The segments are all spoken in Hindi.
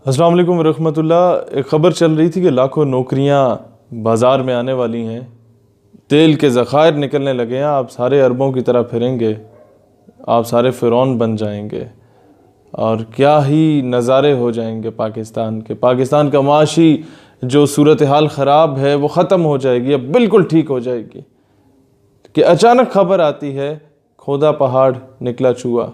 अस्सलाम वालेकुम रहमतुल्लाह। एक ख़बर चल रही थी कि लाखों नौकरियां बाज़ार में आने वाली हैं, तेल के ज़ख़ायर निकलने लगे हैं, आप सारे अरबों की तरह फिरेंगे, आप सारे फ़िरौन बन जाएंगे और क्या ही नज़ारे हो जाएंगे पाकिस्तान के। पाकिस्तान का माशी जो सूरत हाल ख़राब है वो ख़त्म हो जाएगी, अब बिल्कुल ठीक हो जाएगी कि अचानक खबर आती है खोदा पहाड़ निकला चूहा।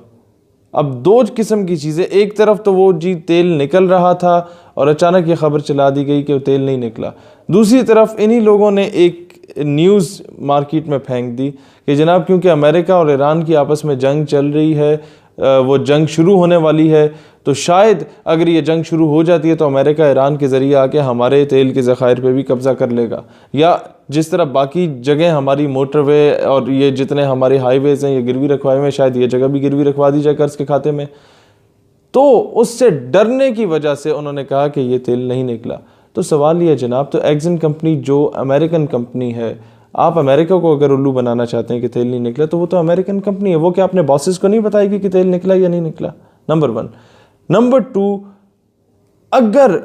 अब दो किस्म की चीज़ें, एक तरफ तो वो जी तेल निकल रहा था और अचानक ये खबर चला दी गई कि वो तेल नहीं निकला। दूसरी तरफ इन्हीं लोगों ने एक न्यूज़ मार्केट में फेंक दी कि जनाब क्योंकि अमेरिका और ईरान की आपस में जंग चल रही है, वो जंग शुरू होने वाली है, तो शायद अगर ये जंग शुरू हो जाती है तो अमेरिका ईरान के ज़रिए आके हमारे तेल के ज़ख़ायर पे भी कब्ज़ा कर लेगा, या जिस तरह बाकी जगह हमारी मोटरवे और ये जितने हमारे हाईवेज़ हैं ये गिरवी रखवाए हुए, शायद ये जगह भी गिरवी रखवा दी जाए कर्ज़ के खाते में। तो उससे डरने की वजह से उन्होंने कहा कि ये तेल नहीं निकला। तो सवाल ये जनाब, तो एक्सन कंपनी जो अमेरिकन कंपनी है, आप अमेरिका को अगर उल्लू बनाना चाहते हैं कि तेल नहीं निकला, तो वो तो अमेरिकन कंपनी है, वो क्या अपने बॉसेस को नहीं बताएगी कि तेल निकला या नहीं निकला? नंबर 1। नंबर 2, अगर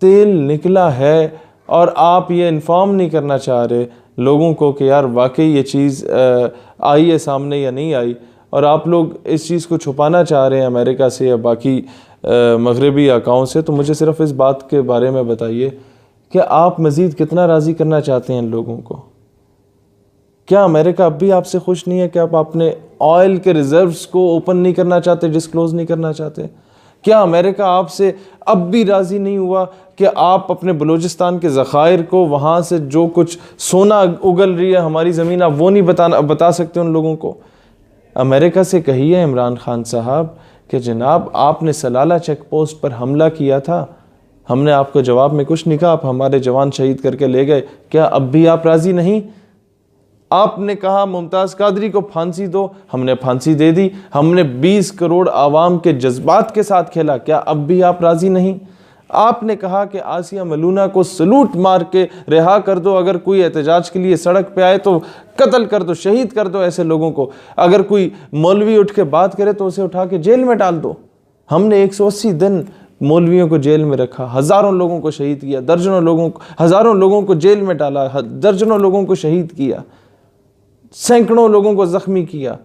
तेल निकला है और आप ये इन्फॉर्म नहीं करना चाह रहे लोगों को कि यार वाकई ये चीज़ आई है सामने या नहीं आई, और आप लोग इस चीज़ को छुपाना चाह रहे हैं अमेरिका से या बाकी मगरबी आकाओं से, तो मुझे सिर्फ इस बात के बारे में बताइए कि आप मज़ीद कितना राज़ी करना चाहते हैं इन लोगों को। क्या अमेरिका अब भी आपसे खुश नहीं है कि आप अपने ऑयल के रिजर्व्स को ओपन नहीं करना चाहते, डिस्क्लोज़ नहीं करना चाहते? क्या अमेरिका आपसे अब भी राज़ी नहीं हुआ कि आप अपने बलूचिस्तान के ज़ख़ायर को, वहाँ से जो कुछ सोना उगल रही है हमारी ज़मीन, आप वो नहीं बता सकते उन लोगों को? अमेरिका से कहिए इमरान खान साहब कि जनाब आपने सलाला चेक पोस्ट पर हमला किया था, हमने आपको जवाब में कुछ नहीं कहा, आप हमारे जवान शहीद करके ले गए, क्या अब भी आप राज़ी नहीं? आपने कहा मुमताज़ कादरी को फांसी दो, हमने फांसी दे दी, हमने 20 करोड़ आवाम के जज्बात के साथ खेला, क्या अब भी आप राज़ी नहीं? आपने कहा कि आसिया मलूना को सलूट मार के रिहा कर दो, अगर कोई एहतजाज के लिए सड़क पे आए तो कत्ल कर दो, शहीद कर दो ऐसे लोगों को, अगर कोई मौलवी उठ के बात करे तो उसे उठा के जेल में डाल दो। हमने 180 दिन मौलवियों को जेल में रखा, हज़ारों लोगों को शहीद किया, दर्जनों लोगों को, हज़ारों लोगों को जेल में डाला, दर्जनों लोगों को शहीद किया, सैकड़ों लोगों को ज़ख्मी किया,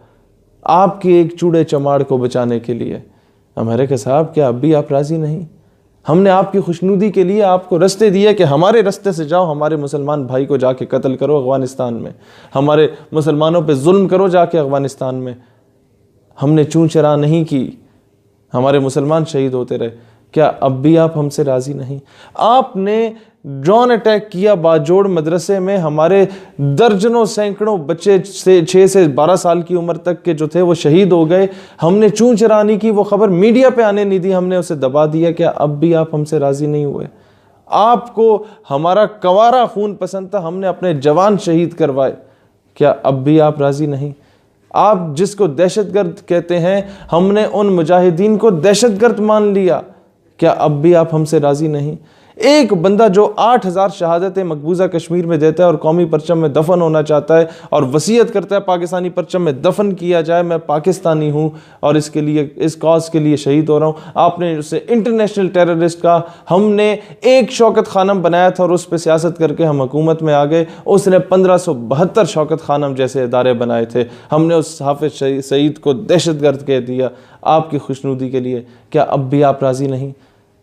आपके एक चूड़े चमाड़ को बचाने के लिए। अमेरिका साहब क्या अब भी आप राज़ी नहीं? हमने आपकी खुशनुदी के लिए आपको रास्ते दिए कि हमारे रास्ते से जाओ, हमारे मुसलमान भाई को जाके कत्ल करो अफ़गानिस्तान में, हमारे मुसलमानों पे जुल्म करो जाके अफ़गानिस्तान में। हमने चूं चरा नहीं की, हमारे मुसलमान शहीद होते रहे, क्या अब भी आप हमसे राज़ी नहीं? आपने ड्रोन अटैक किया बाजोड़ मदरसे में, हमारे दर्जनों सैकड़ों बच्चे 6 से 12 साल की उम्र तक के जो थे वो शहीद हो गए, हमने चूं चरानी की, वो खबर मीडिया पे आने नहीं दी, हमने उसे दबा दिया, क्या अब भी आप हमसे राज़ी नहीं हुए? आपको हमारा कंवारा खून पसंद था, हमने अपने जवान शहीद करवाए, क्या अब भी आप राज़ी नहीं? आप जिसको दहशतगर्द कहते हैं, हमने उन मुजाहिदीन को दहशतगर्द मान लिया, क्या अब भी आप हमसे राज़ी नहीं? एक बंदा जो 8000 शहादतें मकबूजा कश्मीर में देता है और कौमी परचम में दफन होना चाहता है और वसीयत करता है पाकिस्तानी परचम में दफन किया जाए, मैं पाकिस्तानी हूँ और इसके लिए, इस कॉज के लिए शहीद हो रहा हूँ, आपने उसे इंटरनेशनल टेररिस्ट कहा। हमने एक शौकत खानम बनाया था और उस पर सियासत करके हम हुकूमत में आ गए, उसने 1572 शौकत खानम जैसे इदारे बनाए थे, हमने उस हाफिज सईद को दहशतगर्द कह दिया आपकी खुशनुदी के लिए, क्या अब भी आप राज़ी नहीं?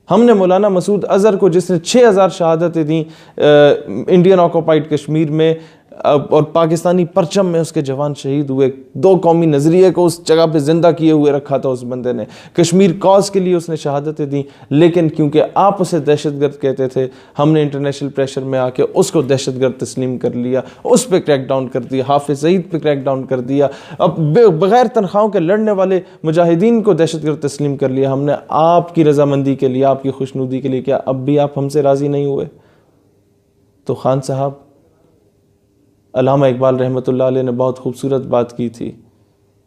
हमने मौलाना मसूद अज़हर को, जिसने 6000 शहादतें दी इंडियन ऑक्युपाइड कश्मीर में और पाकिस्तानी परचम में उसके जवान शहीद हुए, 2 कौमी नज़रिए को उस जगह पे ज़िंदा किए हुए रखा था उस बंदे ने, कश्मीर कॉज के लिए उसने शहादतें दी, लेकिन क्योंकि आप उसे दहशतगर्द कहते थे, हमने इंटरनेशनल प्रेशर में आके उसको दहशतगर्द तस्लीम कर लिया, उस पर क्रैक डाउन कर दिया, हाफिज सईद पे क्रैक डाउन कर दिया, अब बग़ैर तनख्वाहों के लड़ने वाले मुजाहिदीन को दहशतगर्द तस्लीम कर लिया हमने आपकी रजामंदी के लिए, आपकी खुशनुदी के लिए, क्या अब भी आप हमसे राज़ी नहीं हुए? तो खान साहब, अल्लामा इकबाल रहमतुल्लाह अलैह ने बहुत खूबसूरत बात की थी,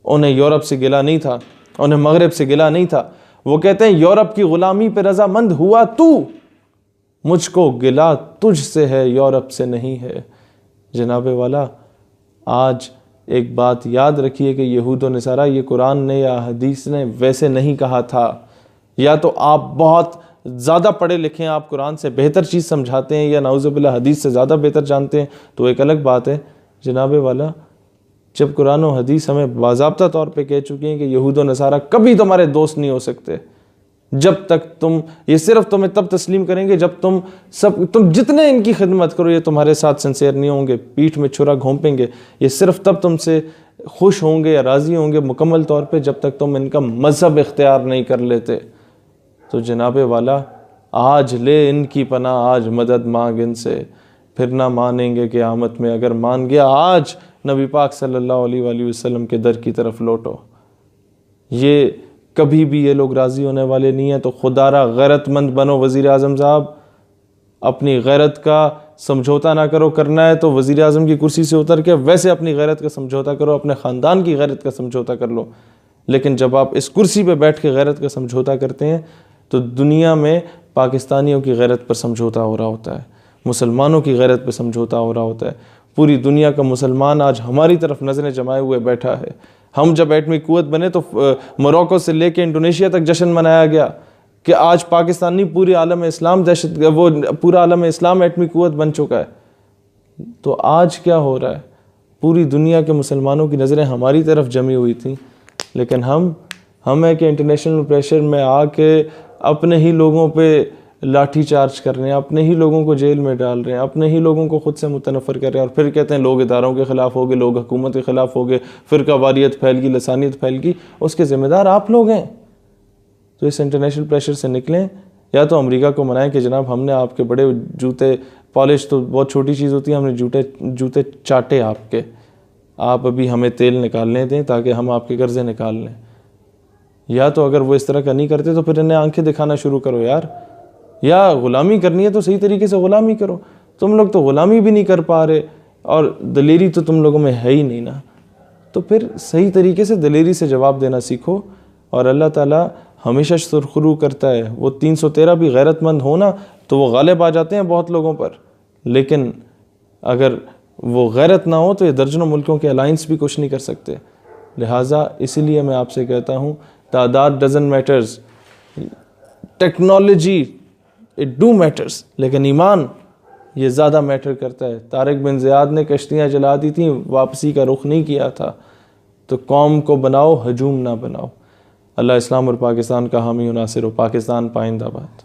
उन्हें यूरोप से गिला नहीं था, उन्हें मगरब से गिला नहीं था, वो कहते हैं यूरोप की ग़ुलामी पे रज़ामंद हुआ तू, मुझको गिला तुझसे है यूरोप से नहीं है। जनाबे वाला, आज एक बात याद रखिए कि यहूद व नसारा, ये कुरान ने या हदीस ने वैसे नहीं कहा था, या तो आप बहुत ज़्यादा पढ़े लिखे हैं, आप कुरान से बेहतर चीज़ समझाते हैं, या नाउज़ुबिल्लाह हदीस से ज़्यादा बेहतर जानते हैं, तो एक अलग बात है। जनाब वाला, जब कुरान और हदीस हमें बाज़ाब्ता तौर पे कह चुकी हैं कि यहूद और नसारा कभी तुम्हारे दोस्त नहीं हो सकते, जब तक तुम, ये सिर्फ तुम्हें तब तस्लीम करेंगे जब तुम जितने इनकी खिदमत करो ये तुम्हारे साथ सिंसियर नहीं होंगे, पीठ में छुरा घोंपेंगे, ये सिर्फ तब तुमसे खुश होंगे या राज़ी होंगे मुकम्मल तौर पे जब तक तुम इनका मज़हब इख्तियार नहीं कर लेते। तो जनाब वाला, आज ले इनकी पनाह, आज मदद मांग इनसे, फिर ना मानेंगे क़यामत में। अगर मान गया आज, नबी पाक सल्लल्लाहु अलैहि वसल्लम के दर की तरफ लौटो। ये कभी भी ये लोग राज़ी होने वाले नहीं हैं। तो खुदारा गैरतमंद बनो वज़ीर आज़म साहब, अपनी गैरत का समझौता ना करो। करना है तो वज़ीर आज़म की कुर्सी से उतर के वैसे अपनी गैरत का समझौता करो, अपने ख़ानदान की गैरत का समझौता कर लो। लेकिन जब आप इस कुर्सी पे बैठ के गैरत का समझौता करते हैं तो दुनिया में पाकिस्तानियों की गैरत पर समझौता हो रहा होता है, मुसलमानों की गैरत पर समझौता हो रहा होता है। पूरी दुनिया का मुसलमान आज हमारी तरफ नज़रें जमाए हुए बैठा है। हम जब एटमी क़ुव्वत बने तो मोरक्को से लेके इंडोनेशिया तक जश्न मनाया गया कि आज पाकिस्तान नहीं, पूरे आलम इस्लाम पूरा आलम इस्लाम एटमी क़ुव्वत बन चुका है। तो आज क्या हो रहा है? पूरी दुनिया के मुसलमानों की नज़रें हमारी तरफ जमी हुई थी, लेकिन हम है कि इंटरनेशनल प्रेशर में आके अपने ही लोगों पे लाठी चार्ज कर रहे हैं, अपने ही लोगों को जेल में डाल रहे हैं, अपने ही लोगों को ख़ुद से मुतनफ़र कर रहे हैं, और फिर कहते हैं लोग इदारों के ख़िलाफ़ हो गए, लोग हुकूमत के ख़िलाफ़ हो गए, फ़िरका वारियत फैल गई, लसानियत फैल गई। उसके ज़िम्मेदार आप लोग हैं। तो इस इंटरनेशनल प्रेशर से निकलें, या तो अमेरिका को मनाएं कि जनाब हमने आपके बड़े जूते, पॉलिश तो बहुत छोटी चीज़ होती है, हमने जूते चाटे आपके, आप अभी हमें तेल निकालने दें ताकि हम आपके कर्ज़े निकाल लें। या तो अगर वो इस तरह का नहीं करते तो फिर इन्हें आंखें दिखाना शुरू करो यार, या ग़ुलामी करनी है तो सही तरीके से ग़ुलामी करो। तुम लोग तो ग़ुलामी भी नहीं कर पा रहे और दलेरी तो तुम लोगों में है ही नहीं ना। तो फिर सही तरीके से दलेरी से जवाब देना सीखो। और अल्लाह ताला हमेशा सुरखरू करता है। वो 313 भी गैरतमंद हो ना तो वो गालिब आ जाते हैं बहुत लोगों पर, लेकिन अगर वो गैरत ना हो तो ये दर्जनों मुल्कों के अलाइंस भी कुछ नहीं कर सकते। लिहाजा इसीलिए मैं आपसे कहता हूँ, तादाद doesn't matters, technology it do matters, लेकिन ईमान ये ज़्यादा मैटर करता है। तारिक बिन ज़ियाद ने कश्तियाँ जला दी थी, वापसी का रुख नहीं किया था। तो कौम को बनाओ, हजूम ना बनाओ। अल्लाह इस्लाम और पाकिस्तान का हामी और नासिर हो। पाकिस्तान पाइंदाबाद।